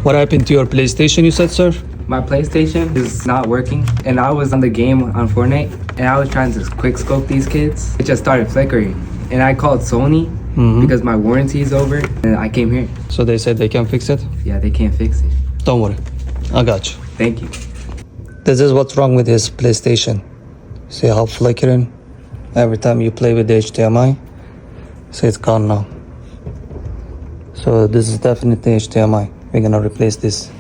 What happened to your PlayStation, you said, sir? My PlayStation is not working, and I was on the game on Fortnite, and I was trying to quick scope these kids. It just started flickering, and I called Sony because my warranty is over, and I came here. So they said they can fix it? Yeah, they can't fix it. Don't worry, I got you. Thank you. This is what's wrong with his PlayStation. See how flickering? Every time you play with the HDMI, see it's gone now. So this is definitely HDMI. We're gonna replace this.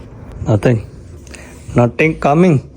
Nothing coming.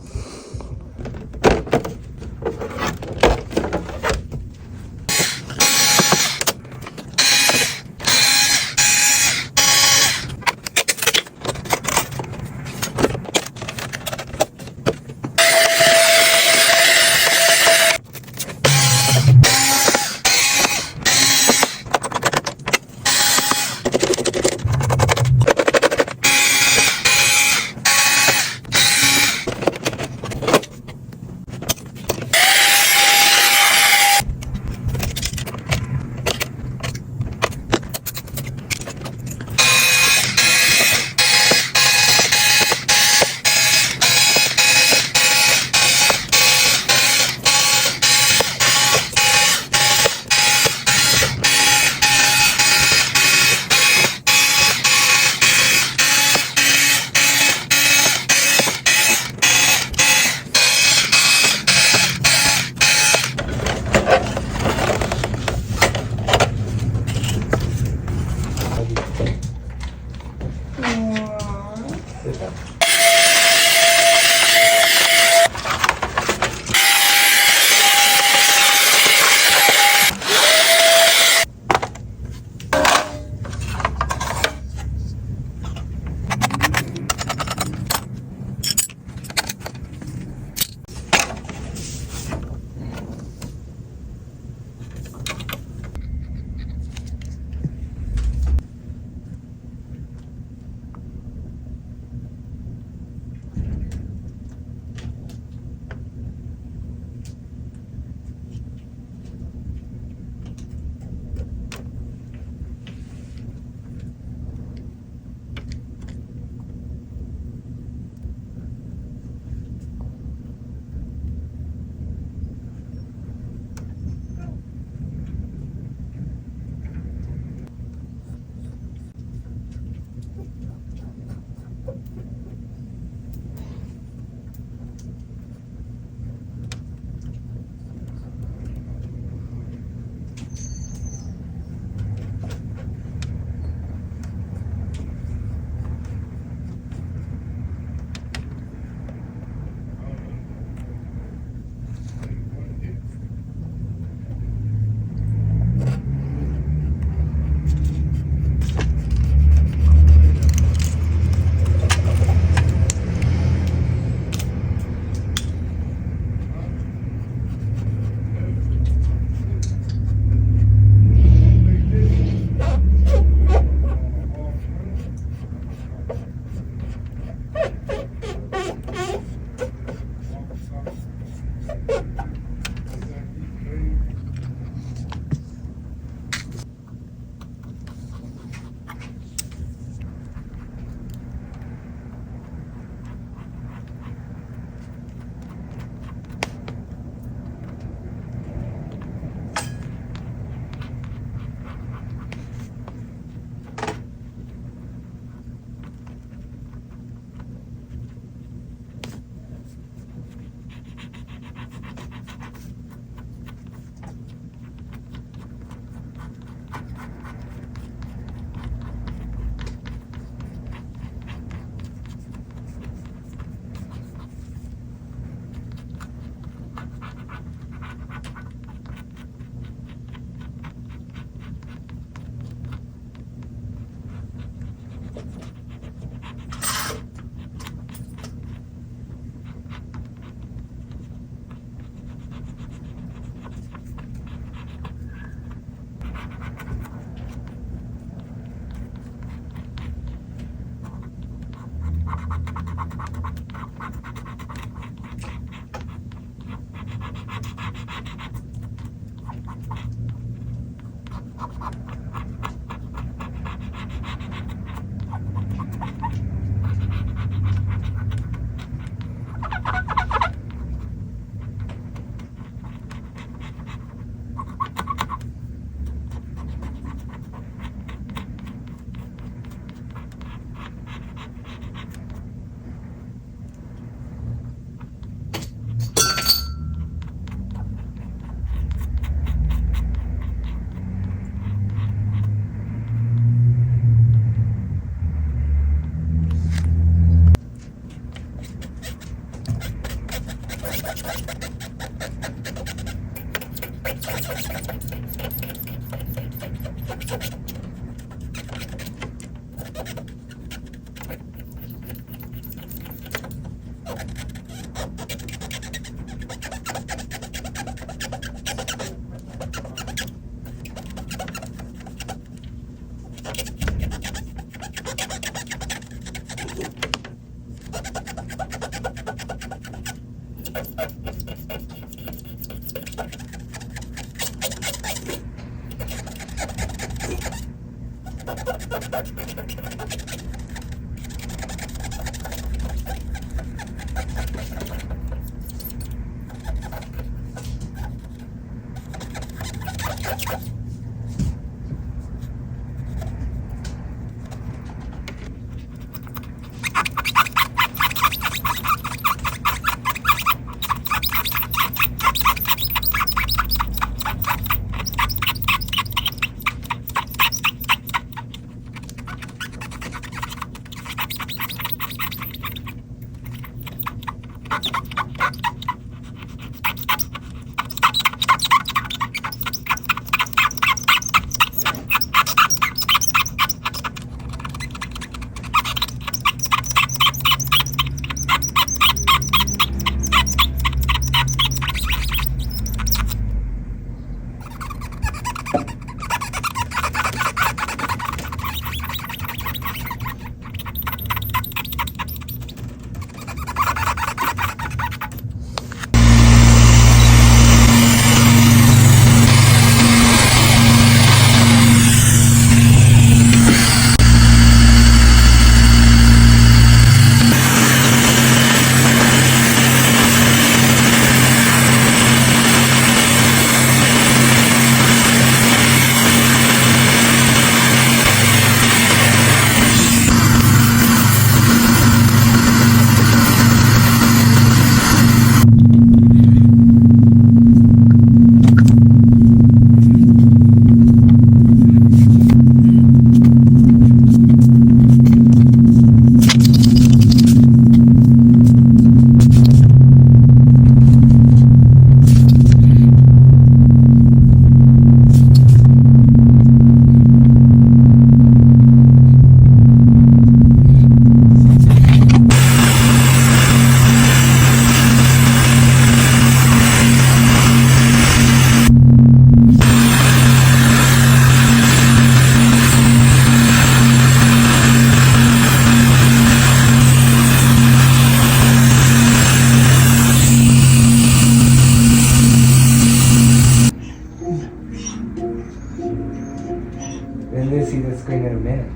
Then we'll see the screen in a minute.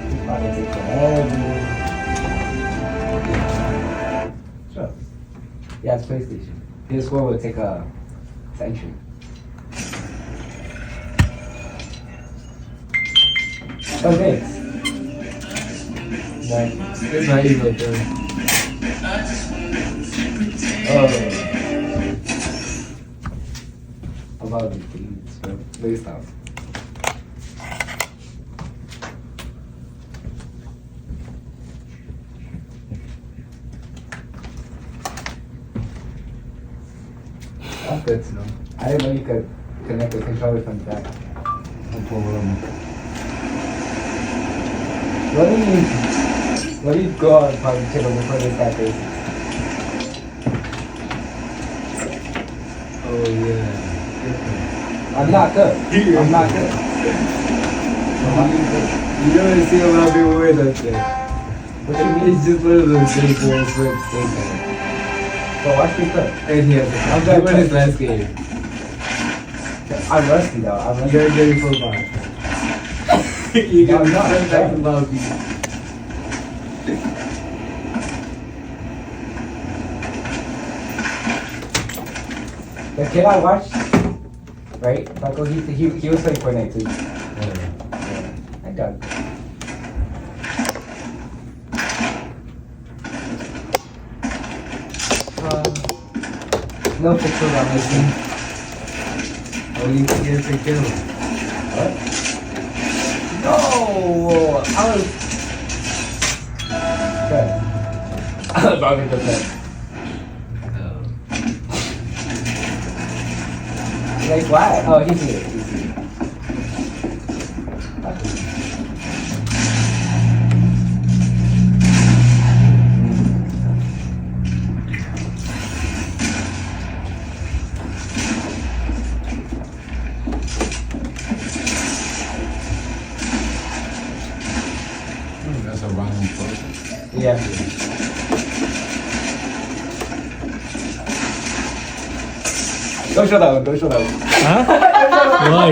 It's about to take forever. Sure. Yeah, it's PlayStation. PS4 would take a century. Oh, thanks. It's not even good. About the things, bro. Please stop. That's good to know. I didn't know you could connect the controller from the back. Let me go out and probably check on the front of that face. Oh yeah. I'm not good. I'm not good. You don't see a lot of people wear that thing. What you mean? It's just one of those things where it's like things. So watch me cook. And here, I'm going to this landscape. I'm rusty though. I'm rusty. You're getting football. You got not respecting about people. The kid I watched, right? Michael, he was playing Fortnite too. Yeah. I got it. No pixels on this thing. Oh, you can get a kill. What? No! I was... Good. I was about to Like what? Oh, he's here. He's here. That's a wrong person. Yeah. Don't show that one. Don't show that one. Why?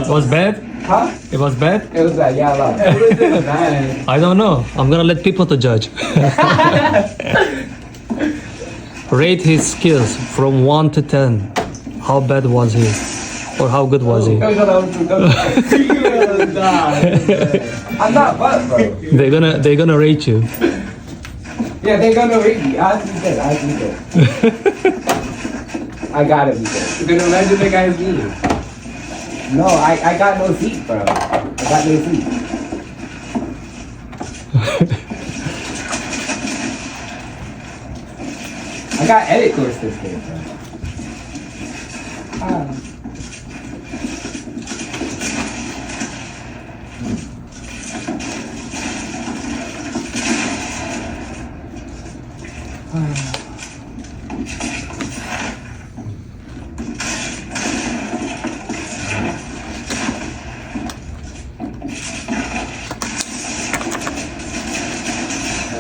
It was bad? Huh? It was bad? It was like, yeah, love. Everything was nice. I don't know. I'm gonna let people to judge. Rate his skills from 1 to 10. How bad was he? Or how good was he? Don't show that one too. Don't show that one. I'm not butt, bro. They're gonna rate you. Yeah, they're gonna rate me. I have to be good. I have to be good. I gotta be good. You're gonna imagine the guy's me. No, I got no seat, bro. I got no seat. I got edit course this game, bro.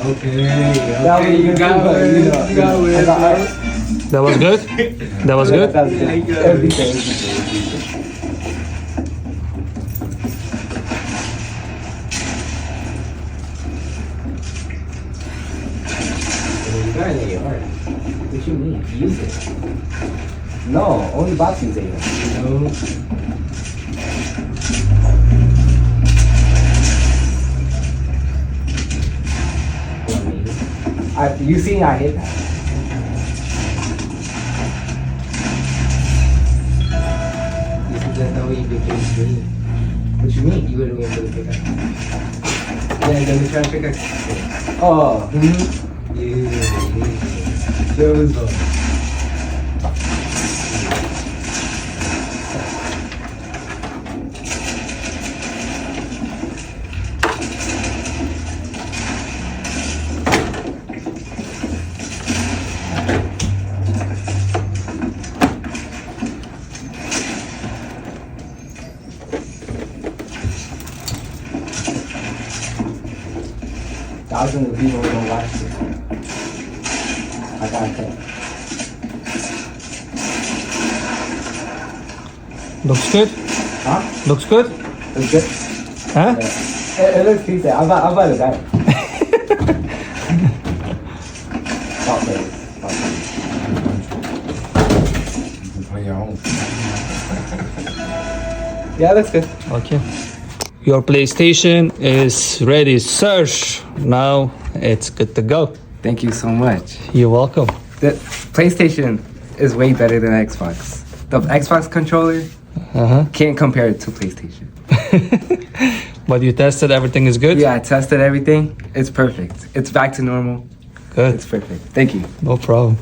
Okay, you got it. You got it. That was good? That was good? That's good. Everything. You got it in your heart. What you mean? Use it. No, only boxing use it. No. You seen I hit that. You said that's not what you became free. What you mean? You wouldn't be able to pick up. Yeah, let me try to pick up. Oh, Yeah. Shows off. thousands of people gonna watch this. I gotta tell. Looks good? Huh? Looks good? It's good. Huh? Yeah. It looks decent. I'm about to die. Stop playing. Stop playing. You can play your own. Yeah, that's good. Okay. Your PlayStation is ready, Serge. Now it's good to go. Thank you so much. You're welcome. The PlayStation is way better than Xbox. The Xbox controller can't compare it to PlayStation. But you tested, everything is good? Yeah, I tested everything. It's perfect. It's back to normal. Good. It's perfect. Thank you. No problem.